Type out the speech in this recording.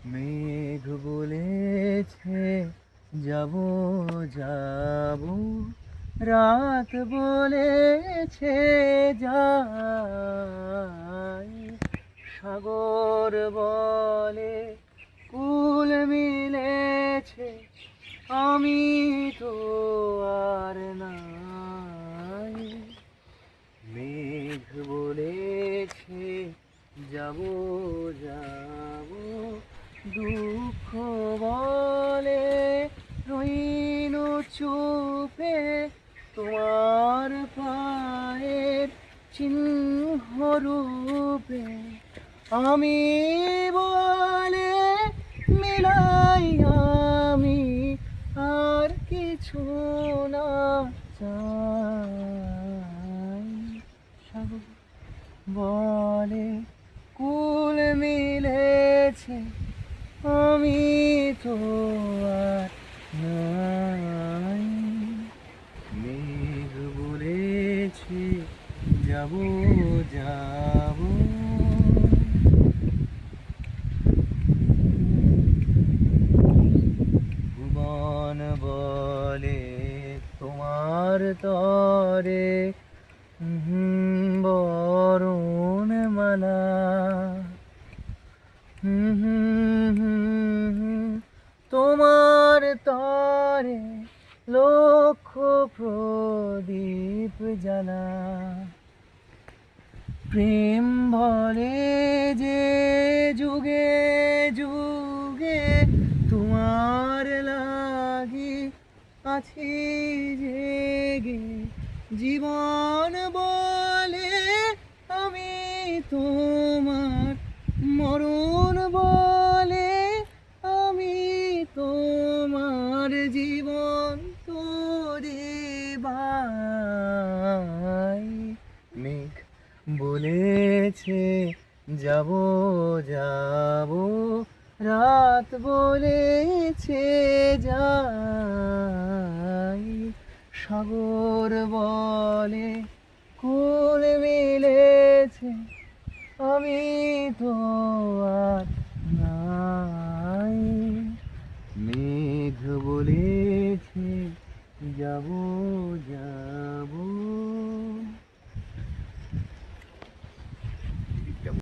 মেঘ বলেছে যাব যাব, রাত বলেছে যাই। সাগর বলে কুল মিলেছে, আমি তো আর নাই। মেঘ বলেছে যাব যাব, দুঃখ বলে রইল চুপে, তোমার পায়ের চিহ্ন রূপে। আমি বলে মিলাই আমি আর কিছু না চাই। সাগর বলে কুল মিলেছে, আমি তো আর নাই। মেঘ বলেছে যাব যাব। ভুবন বলে তোমার তরে বরণ মালা। তোমার তরে লক্ষ প্রদীপ জ্বালা। প্রেম বলে যে যুগে যুগে তোমার লাগি আছি জেগে। জীবন বলে আমি তোমার, মরণ বলে আমি তোমার। জীবন তোরে ভাই। মেঘ বলেছে যাব যাব, রাত বলেছে যাই। সাগর বলে কুল মিলেছে, আমি তো আর